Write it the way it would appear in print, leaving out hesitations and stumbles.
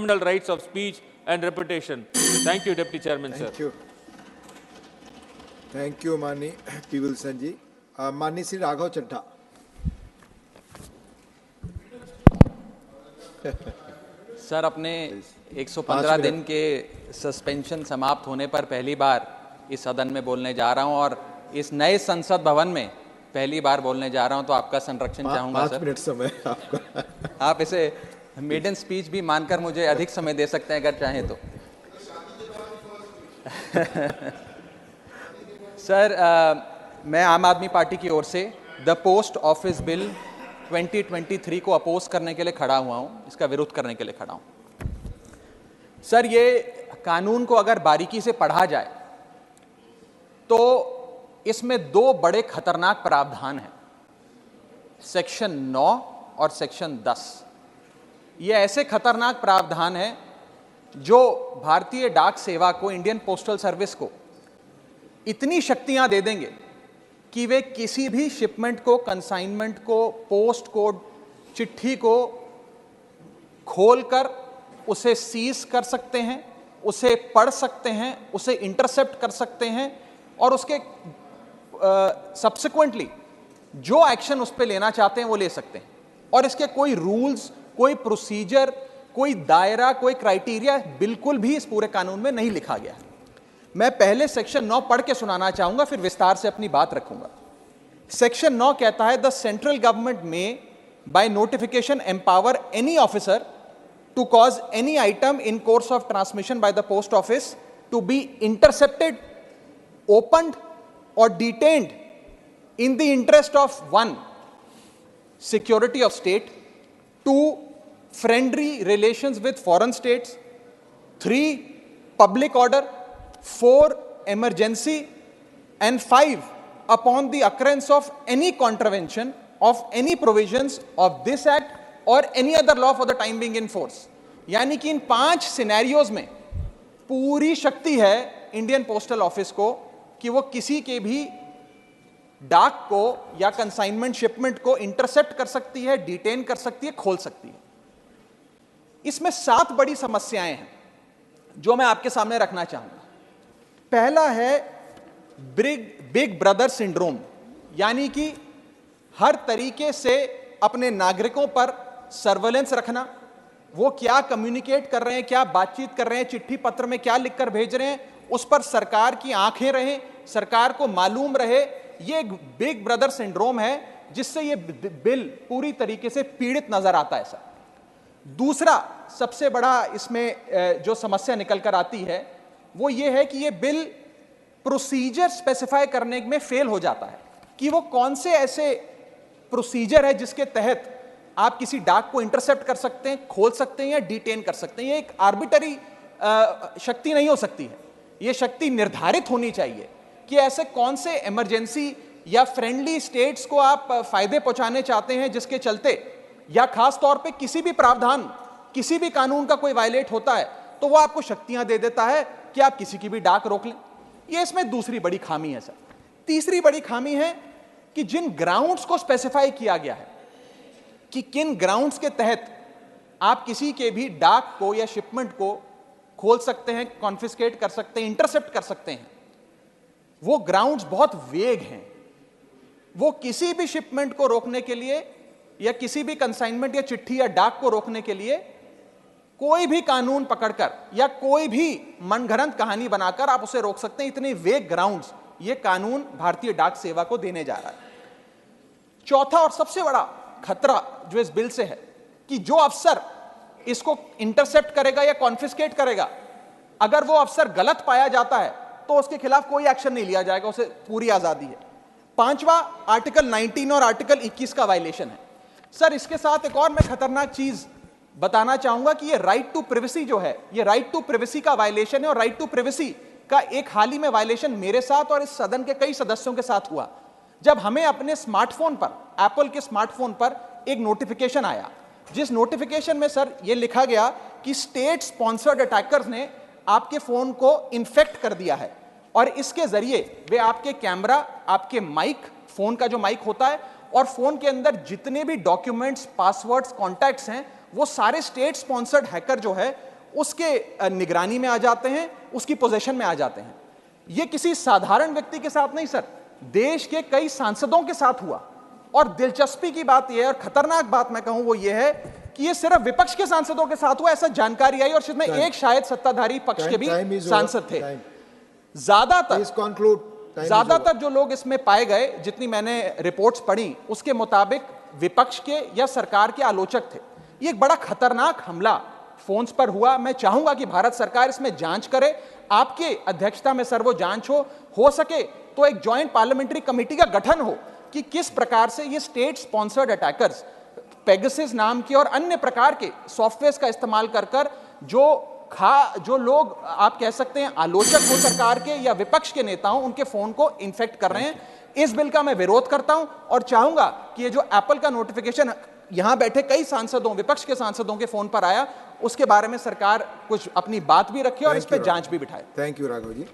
fundamental rights of speech and reputation. Thank you, Deputy Chairman, sir. Thank you. Thank you, Mani P. Wilson ji. Mani Sri Raghav Chadha. Sir, अपने 115 दिन के suspension समाप्त होने पर पहली बार इस सदन में बोलने जा रहा हूं और इस नए संसद भवन में पहली बार बोलने जा रहा हूं, तो आपका संरक्षण चाहूंगा सर। 5 मिनट समय आपका। आप इसे मेडन स्पीच भी मानकर मुझे अधिक समय दे सकते हैं अगर चाहें तो। सर, मैं आम आदमी पार्टी की ओर से द पोस्ट ऑफिस बिल 2023 को अपोज करने के लिए खड़ा हुआ हूं, इसका विरोध करने के लिए खड़ा हूं। सर, ये कानून को अगर बारीकी से पढ़ा जाए तो इसमें 2 बड़े खतरनाक प्रावधान हैं, सेक्शन 9 और सेक्शन 10। ये ऐसे खतरनाक प्रावधान हैं जो भारतीय डाक सेवा को, इंडियन पोस्टल सर्विस को इतनी शक्तियां दे देंगे कि वे किसी भी शिपमेंट को, कंसाइनमेंट को, पोस्ट कोड, चिट्ठी को खोलकर उसे सीज कर सकते हैं, उसे पढ़ सकते हैं, उसे इंटरसेप्ट कर सकते हैं और उसके सब्सिक्वेंटली जो एक्शन उस पर लेना चाहते हैं वो ले सकते हैं। और इसके कोई रूल्स, कोई प्रोसीजर, कोई दायरा, कोई क्राइटेरिया बिल्कुल भी इस पूरे कानून में नहीं लिखा गया है। मैं पहले सेक्शन 9 पढ़ के सुनाना चाहूंगा, फिर विस्तार से अपनी बात रखूंगा। सेक्शन 9 कहता है, the central government may by notification empower any officer to cause any item in course of transmission by the post office to be intercepted, opened or detained in the interest of 1, security of state, 2, friendly relations with foreign states, 3, public order, 4, emergency, and 5, upon the occurrence of any contravention of any provisions of this act or any other law for the time being in force। यानी कि इन 5 scenarios में पूरी शक्ति है Indian postal office को कि वो किसी के भी डाक को या कंसाइनमेंट शिपमेंट को इंटरसेप्ट कर सकती है, डिटेन कर सकती है, खोल सकती है। इसमें 7 बड़ी समस्याएं हैं जो मैं आपके सामने रखना चाहूंगा। पहला है बिग ब्रदर सिंड्रोम, यानी कि हर तरीके से अपने नागरिकों पर सर्वेलेंस रखना, वो क्या कम्युनिकेट कर रहे हैं, क्या बातचीत कर रहे हैं, चिट्ठी पत्र में क्या लिखकर भेज रहे हैं, उस पर सरकार की आंखें रहें, सरकार को मालूम रहे। ये एक बिग ब्रदर सिंड्रोम है जिससे ये बिल पूरी तरीके से पीड़ित नजर आता है सर। दूसरा सबसे बड़ा इसमें जो समस्या निकल कर आती है वो ये है कि ये बिल प्रोसीजर स्पेसिफाई करने में फेल हो जाता है कि वो कौन से ऐसे प्रोसीजर है जिसके तहत आप किसी डाक को इंटरसेप्ट कर सकते हैं, खोल सकते हैं या डिटेन कर सकते हैं। ये एक आर्बिटरी शक्ति नहीं हो सकती है, ये शक्ति निर्धारित होनी चाहिए कि ऐसे कौन से इमरजेंसी या फ्रेंडली स्टेट्स को आप फायदे पहुंचाने चाहते हैं जिसके चलते या खास तौर पे किसी भी प्रावधान, किसी भी कानून का कोई वायलेट होता है तो वो आपको शक्तियां दे देता है कि आप किसी की भी डाक रोक लें। ये इसमें दूसरी बड़ी खामी है सर। तीसरी बड़ी खामी है कि जिन ग्राउंड्स को स्पेसिफाई किया गया है कि किन ग्राउंड्स के तहत आप किसी के भी डाक को या शिपमेंट को खोल सकते हैं, कॉन्फिस्केट कर सकते हैं, इंटरसेप्ट कर सकते हैं, वो ग्राउंड्स बहुत वेग हैं। वो किसी भी शिपमेंट को रोकने के लिए या किसी भी कंसाइनमेंट या चिट्ठी या डाक को रोकने के लिए कोई भी कानून पकड़कर या कोई भी मनगढ़ंत कहानी बनाकर आप उसे रोक सकते हैं। इतने वेग ग्राउंड्स ये कानून भारतीय डाक सेवा को देने जा रहा है। चौथा और सबसे बड़ा खतरा जो इस बिल से है कि जो अफसर इसको इंटरसेप्ट करेगा या कॉन्फिस्केट करेगा, अगर वो अफसर गलत पाया जाता है तो उसके खिलाफ कोई एक्शन नहीं लिया जाएगा, उसे पूरी आजादी है। पांचवा आर्टिकल 19 और आर्टिकल 21 का वायलेशन है सर। इसके साथ एक और मैं खतरनाक चीज बताना चाहूंगा कि ये राइट टू प्रिवेसी जो है, ये राइट टू प्रिवेसी का वायलेशन है। और राइट टू प्रिवेसी का एक हाल ही में वायलेशन मेरे साथ और इस सदन के कई सदस्यों के साथ हुआ, जब हमें अपने स्मार्टफोन पर, एप्पल के स्मार्टफोन पर एक नोटिफिकेशन आया, जिस नोटिफिकेशन में सर ये लिखा गया कि स्टेट स्पॉन्सर्ड अटैकर्स ने आपके फोन को इन्फेक्ट कर दिया है और इसके जरिए वे आपके कैमरा, आपके माइक, फोन का जो माइक होता है और फोन के अंदर जितने भी डॉक्यूमेंट्स, पासवर्ड्स, कॉन्टैक्ट्स हैं, वो सारे स्टेट स्पॉन्सर्ड हैकर जो है उसके निगरानी में आ जाते हैं, उसकी पोजीशन में आ जाते हैं। ये किसी साधारण व्यक्ति के साथ नहीं सर, देश के कई सांसदों के साथ हुआ। और दिलचस्पी की बात यह है, और खतरनाक बात मैं कहूं वो ये है कि ये सिर्फ विपक्ष के सांसदों के साथ हुआ, ऐसा जानकारी आई, और इसमें एक शायद सत्ताधारी पक्ष के भी सांसद थे। ज्यादातर जो लोग इसमें पाए गए, जितनी मैंने रिपोर्ट्स पढ़ी, उसके मुताबिक विपक्ष के या सरकार के आलोचक थे। ये एक बड़ा खतरनाक हमला फोन्स पर हुआ। मैं चाहूंगा कि भारत सरकार इसमें जांच करे, आपके अध्यक्षता में सर वो जांच हो सके तो एक जॉइंट पार्लियामेंट्री कमेटी का गठन हो कि किस प्रकार से ये स्टेट स्पॉन्सर्ड अटैकर्स पेगासस नाम की और अन्य प्रकार के सॉफ्टवेयर का इस्तेमाल कर जो लोग आप कह सकते हैं आलोचक हो सरकार के या विपक्ष के नेताओं, उनके फोन को इन्फेक्ट कर रहे हैं। इस बिल का मैं विरोध करता हूं और चाहूंगा कि ये जो एप्पल का नोटिफिकेशन यहां बैठे कई सांसदों, विपक्ष के सांसदों के फोन पर आया, उसके बारे में सरकार कुछ अपनी बात भी रखे और इस पर जांच भी बिठाए। Thank you Raghav ji.